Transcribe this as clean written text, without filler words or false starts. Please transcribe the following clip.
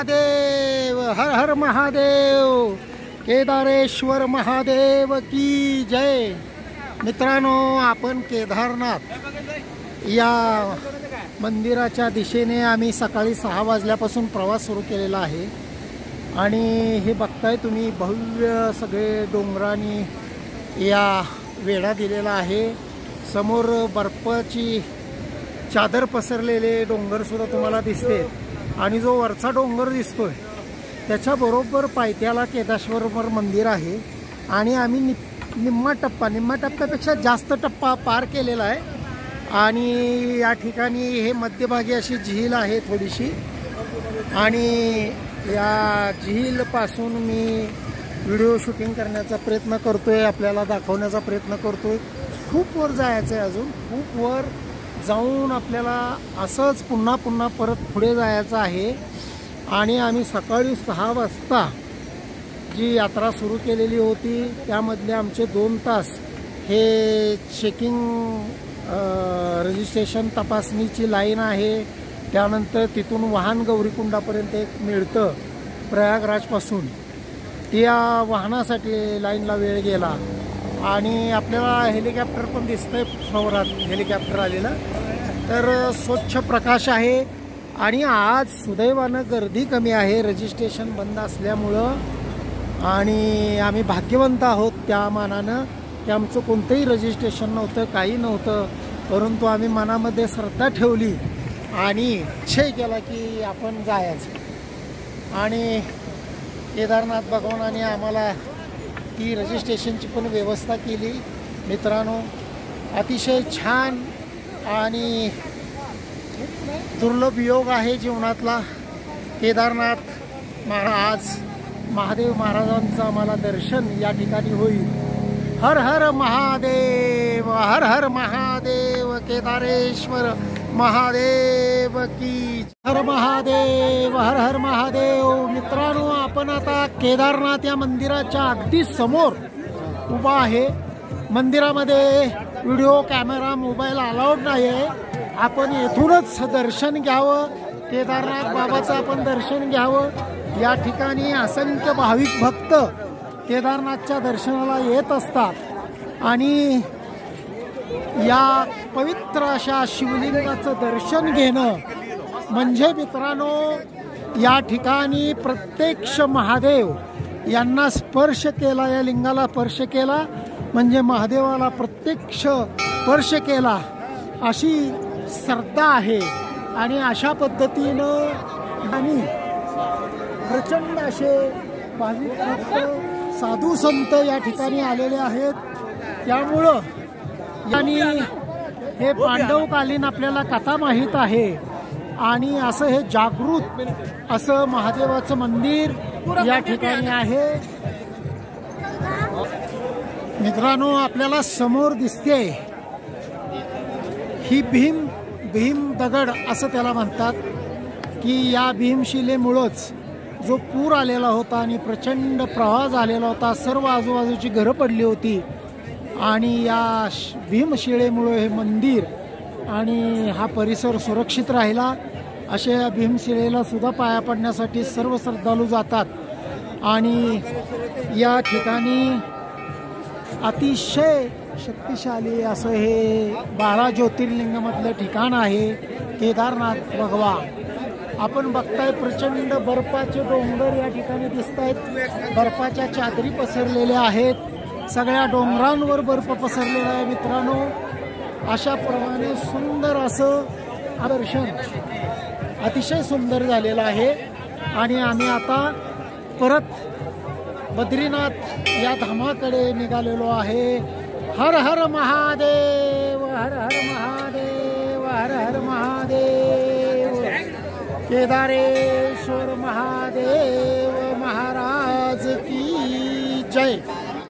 महादेव, हर हर महादेव, केदारेश्वर महादेव की जय। मित्रांनो, आपण केदारनाथ या मंदिराच्या दिशेने आम्ही सकाळी 6 वाजल्यापासून प्रवास सुरू केलेला आहे आणि हे बघताय तुम्ही भव्य सगळे डोंगरांनी या वेढा दिलेला आहे। समोर बर्फाची चादर पसरलेले डोंगर सुद्धा तुम्हाला दिसते आणि जो वरचा डोंगर दिसतोय त्याच्या बरोबर पायथ्याला केदारेश्वर मंदिर आहे आणि आम्ही निम्मा टप्प्यापेक्षा जास्त टप्पा पार केलेला आहे आणि या ठिकाणी हे मध्यभागी अशी झील आहे थोडीशी आणि या झील पासून मी व्हिडिओ शूटिंग करण्याचा प्रयत्न करतोय, आपल्याला दाखवण्याचा प्रयत्न करतोय। खूप वर जायचं आहे, अजून खूप वर जाऊन आपल्याला असंच पुन्हा परत पुढे जायचं आहे आणि आम्ही सकाळी 6 वाजता जी यात्रा सुरू केलेली होती त्यामधले आमचे 2 तास हे चेकिंग रजिस्ट्रेशन तपासणीची लाईन आहे। त्यानंतर तिथून वाहन गौरीकुंडापर्यंत एक मिळतं प्रयागराजपासून, त्या वाहनासाठी लाईनला वेळ गेला आणि आपल्याला हेलिकॉप्टर पण दिसतंय समोरात, हेलिकॉप्टर आलेलं। तर स्वच्छ प्रकाश आहे आणि आज सुदैवानं गर्दी कमी आहे रजिस्ट्रेशन बंद असल्यामुळं आणि आम्ही भाग्यवंत आहोत त्या मानानं की आमचं कोणतंही रजिस्ट्रेशन नव्हतं, काही नव्हतं, परंतु आम्ही मनामध्ये श्रद्धा ठेवली आणि निश्चय केला की आपण जायचं आणि केदारनाथ भगवानाने आम्हाला ती रजिस्ट्रेशनची पण व्यवस्था केली। मित्रांनो, अतिशय छान आणि दुर्लभ योग आहे जीवनातला। केदारनाथ महाराज महादेव महाराजांचं आम्हाला दर्शन या ठिकाणी होईल। हर हर महादेव, हर हर महादेव, केदारेश्वर महादेव की हर महादेव, हर हर महादेव। मित्रांनो, आपण आता केदारनाथ या मंदिराच्या अगदी समोर उभा आहे। मंदिरामध्ये व्हिडिओ कॅमेरा मोबाईल अलाउड नाही आहे, आपण येथूनच दर्शन घ्यावं, केदारनाथ बाबाचं आपण दर्शन घ्यावं। या ठिकाणी असंख्य भाविक भक्त केदारनाथच्या दर्शनाला येत असतात आणि या पवित्र अशा शिवलिंगाचं दर्शन घेणं म्हणजे मित्रांनो या ठिकाणी प्रत्यक्ष महादेव यांना स्पर्श केला, या लिंगाला स्पर्श केला म्हणजे महादेवाला प्रत्यक्ष स्पर्श केला अशी श्रद्धा आहे आणि अशा पद्धतीनं आणि प्रचंड असे भाविक भक्त साधू संत या ठिकाणी आलेले आहेत। त्यामुळं आणि हे पांडवकालीन आपल्याला कथा माहीत आहे आणि असं हे जागृत असं महादेवाचं मंदिर या ठिकाणी आहे। मित्रांनो, आपल्याला समोर दिसते ही भीम दगड असं त्याला म्हणतात की या भीमशिलेमुळंच जो पूर आलेला होता आणि प्रचंड प्रवाह झालेला होता, सर्व आजूबाजूची घरं पडली होती आणि या भीमशिळेमुळे हे मंदिर आणि हा परिसर सुरक्षित राहिला। अशा या भीमशिळेला सुद्धा पाया पडण्यासाठी सर्व श्रद्धाळू जातात आणि या ठिकाणी अतिशय शक्तिशाली असं हे 12 ज्योतिर्लिंगामधलं ठिकाण आहे केदारनाथ भगवान। आपण बघताय प्रचंड बर्फाचे डोंगर या ठिकाणी दिसत आहेत, बर्फाच्या चादरी पसरलेल्या आहेत, सगळ्या डोंगरांवर बर्फ पसरलेला आहे। मित्रांनो, अशा प्रमाणे सुंदर असं दर्शन अतिशय सुंदर झालेलं आहे आणि आम्ही आता परत बद्रीनाथ या धामाकडे निघालेलो आहे। हर हर महादेव, हर हर महादेव, हर हर महादेव, केदारेश्वर महादेव महाराज की जय।